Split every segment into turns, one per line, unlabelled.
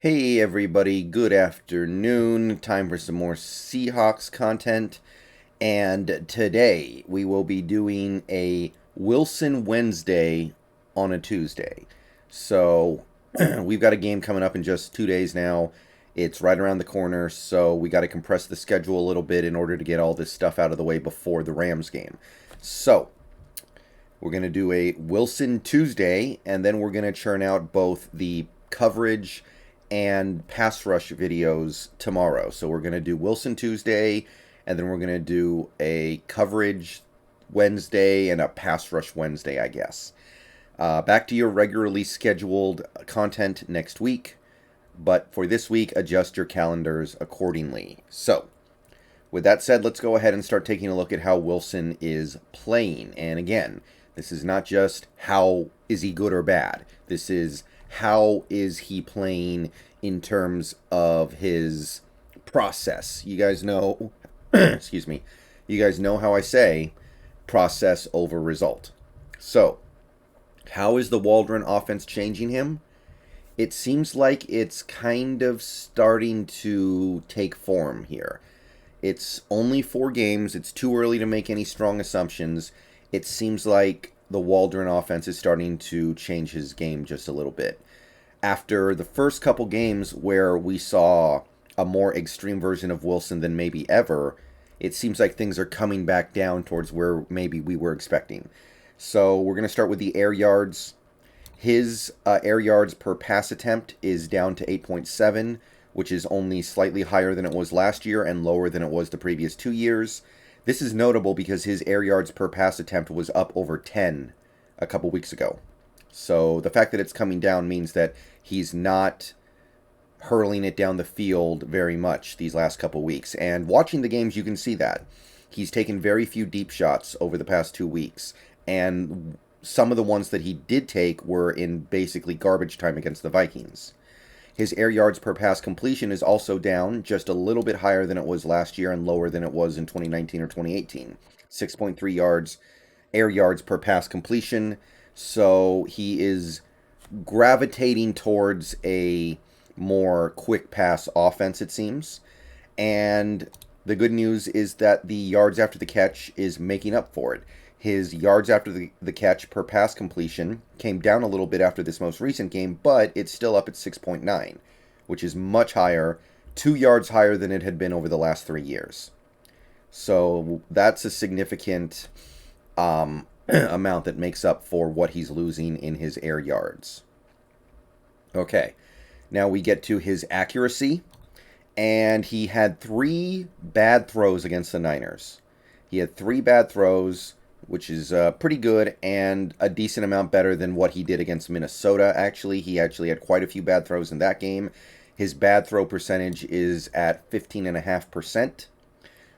Hey everybody, good afternoon. Time for some more Seahawks content. And today we will be doing a Wilson Wednesday on a Tuesday. So we've got a game coming up in just 2 days now. It's right around the corner, so we got to compress the schedule a little bit in order to get all this stuff out of the way before the Rams game. So we're going to do a Wilson Tuesday, and then we're going to churn out both the coverage and pass rush videos tomorrow. So we're going to do Wilson Tuesday, and then we're going to do a coverage Wednesday and a pass rush Wednesday, I guess. Back to your regularly scheduled content next week, but for this week, adjust your calendars accordingly. So, with that said, let's go ahead and start taking a look at how Wilson is playing. And again, this is not just how is he good or bad. This is how is he playing in terms of his process. You guys know, excuse me, you guys know how I say process over result. So, how is the Waldron offense changing him? It seems like it's kind of starting to take form here. It's only 4 games. It's too early to make any strong assumptions. It seems like the Waldron offense is starting to change his game just a little bit. After the first couple games where we saw a more extreme version of Wilson than maybe ever, it seems like things are coming back down towards where maybe we were expecting. So we're going to start with the air yards. His air yards per pass attempt is down to 8.7, which is only slightly higher than it was last year and lower than it was the previous 2 years. This is notable because his air yards per pass attempt was up over 10 a couple weeks ago. So the fact that it's coming down means that he's not hurling it down the field very much these last couple weeks. And watching the games, you can see that. He's taken very few deep shots over the past 2 weeks. And some of the ones that he did take were in basically garbage time against the Vikings. His air yards per pass completion is also down, just a little bit higher than it was last year and lower than it was in 2019 or 2018. 6.3 yards, air yards per pass completion. So he is gravitating towards a more quick pass offense, it seems. And the good news is that the yards after the catch is making up for it. His yards after the catch per pass completion came down a little bit after this most recent game, but it's still up at 6.9, which is much higher, 2 yards higher than it had been over the last 3 years. So that's a significant amount that makes up for what he's losing in his air yards. Okay, now we get to his accuracy, and he had 3 bad throws against the Niners. He had 3 bad throws, which is pretty good and a decent amount better than what he did against Minnesota. He actually had quite a few bad throws in that game. His bad throw percentage is at 15.5%,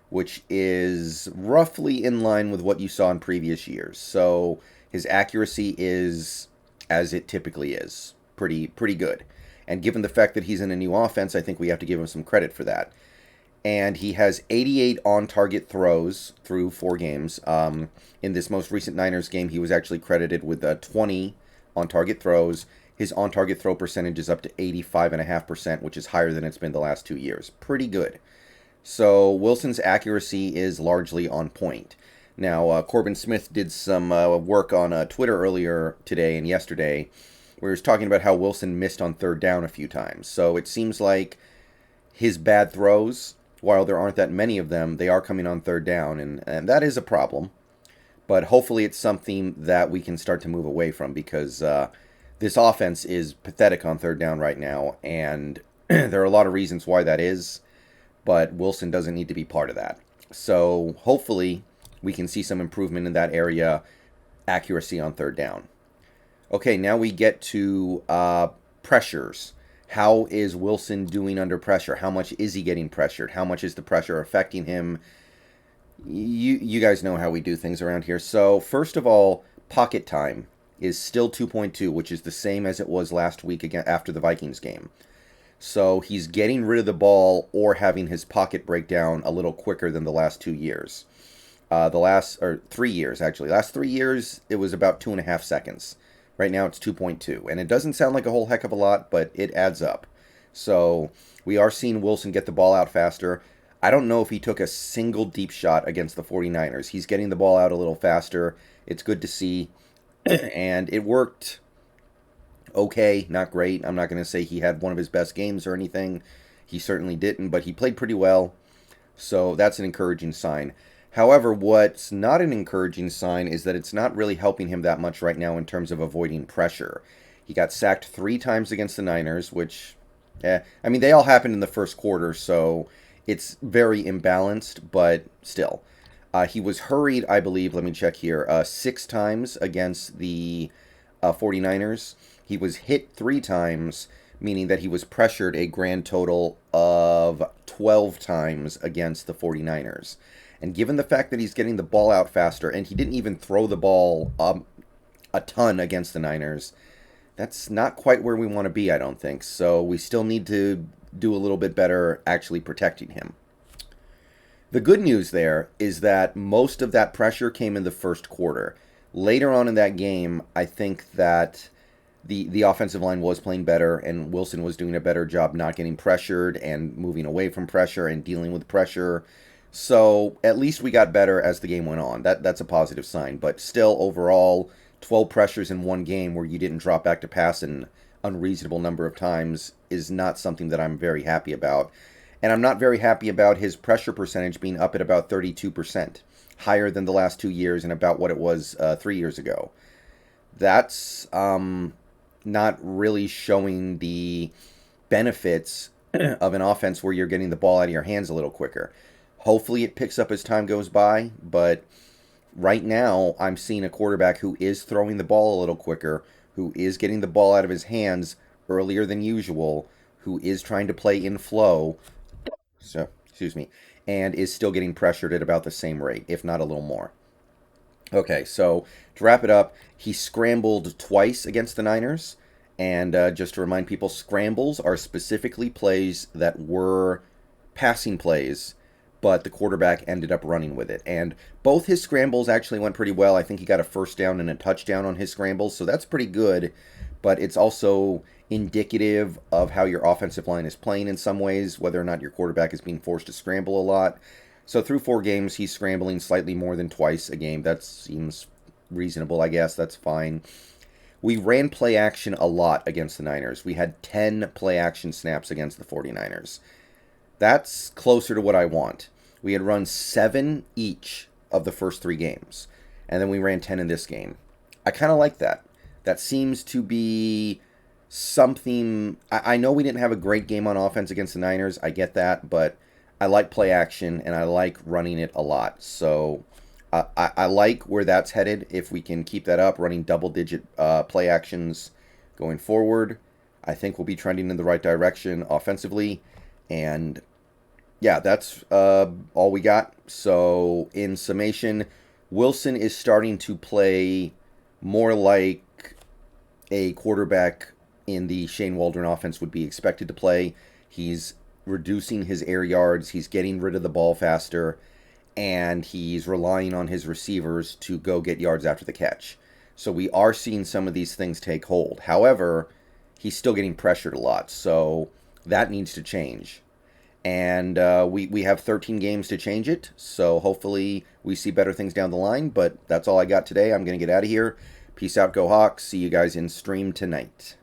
which is roughly in line with what you saw in previous years. So his accuracy is as it typically is, pretty good. And given the fact that he's in a new offense, I think we have to give him some credit for that. And he has 88 on-target throws through 4 games. In this most recent Niners game, he was actually credited with 20 on-target throws. His on-target throw percentage is up to 85.5%, which is higher than it's been the last 2 years. Pretty good. So Wilson's accuracy is largely on point. Now, Corbin Smith did some work on Twitter earlier today and yesterday, where he was talking about how Wilson missed on third down a few times. So it seems like his bad throws, while there aren't that many of them, they are coming on third down, and that is a problem. But hopefully it's something that we can start to move away from, because this offense is pathetic on third down right now, and there are a lot of reasons why that is, but Wilson doesn't need to be part of that. So hopefully we can see some improvement in that area, accuracy on third down. Okay, now we get to pressures. How is Wilson doing under pressure? How much is he getting pressured? How much is the pressure affecting him? You guys know how we do things around here. So first of all, pocket time is still 2.2, which is the same as it was last week again after the Vikings game. So he's getting rid of the ball or having his pocket break down a little quicker than the last 2 years. The last 3 years, actually. Last 3 years, it was about 2.5 seconds. Right now it's 2.2. And it doesn't sound like a whole heck of a lot, but it adds up. So we are seeing Wilson get the ball out faster. I don't know if he took a single deep shot against the 49ers. He's getting the ball out a little faster. It's good to see. And it worked okay, not great. I'm not going to say he had one of his best games or anything. He certainly didn't, but he played pretty well. So that's an encouraging sign. However, what's not an encouraging sign is that it's not really helping him that much right now in terms of avoiding pressure. He got sacked 3 times against the Niners, which, I mean, they all happened in the first quarter, so it's very imbalanced, but still. He was hurried, I believe, let me check here, 6 times against the 49ers. He was hit 3 times, meaning that he was pressured a grand total of 12 times against the 49ers. And given the fact that he's getting the ball out faster, and he didn't even throw the ball a ton against the Niners, that's not quite where we want to be, I don't think. So we still need to do a little bit better actually protecting him. The good news there is that most of that pressure came in the first quarter. Later on in that game, I think that the offensive line was playing better, and Wilson was doing a better job not getting pressured and moving away from pressure and dealing with pressure. So at least we got better as the game went on. That's a positive sign. But still, overall, 12 pressures in one game where you didn't drop back to pass an unreasonable number of times is not something that I'm very happy about. And I'm not very happy about his pressure percentage being up at about 32%, higher than the last 2 years and about what it was 3 years ago. That's not really showing the benefits of an offense where you're getting the ball out of your hands a little quicker. Hopefully it picks up as time goes by, but right now I'm seeing a quarterback who is throwing the ball a little quicker, who is getting the ball out of his hands earlier than usual, who is trying to play in flow, so, excuse me, and is still getting pressured at about the same rate, if not a little more. Okay, so to wrap it up, he scrambled twice against the Niners, and just to remind people, scrambles are specifically plays that were passing plays, but the quarterback ended up running with it. And both his scrambles actually went pretty well. I think he got a first down and a touchdown on his scrambles, so that's pretty good, but it's also indicative of how your offensive line is playing in some ways, whether or not your quarterback is being forced to scramble a lot. So through 4 games, he's scrambling slightly more than twice a game. That seems reasonable, I guess. That's fine. We ran play action a lot against the Niners. We had 10 play action snaps against the 49ers. That's closer to what I want. We had run 7 each of the first 3 games, and then we ran 10 in this game. I kind of like that. That seems to be something. I know we didn't have a great game on offense against the Niners. I get that, but I like play action, and I like running it a lot. So I like where that's headed. If we can keep that up, running double-digit play actions going forward, I think we'll be trending in the right direction offensively. And yeah, that's all we got. So in summation, Wilson is starting to play more like a quarterback in the Shane Waldron offense would be expected to play. He's reducing his air yards, he's getting rid of the ball faster, and he's relying on his receivers to go get yards after the catch. So we are seeing some of these things take hold. However, he's still getting pressured a lot, so that needs to change. And we have 13 games to change it, so hopefully we see better things down the line. But that's all I got today. I'm going to get out of here. Peace out, go Hawks. See you guys in stream tonight.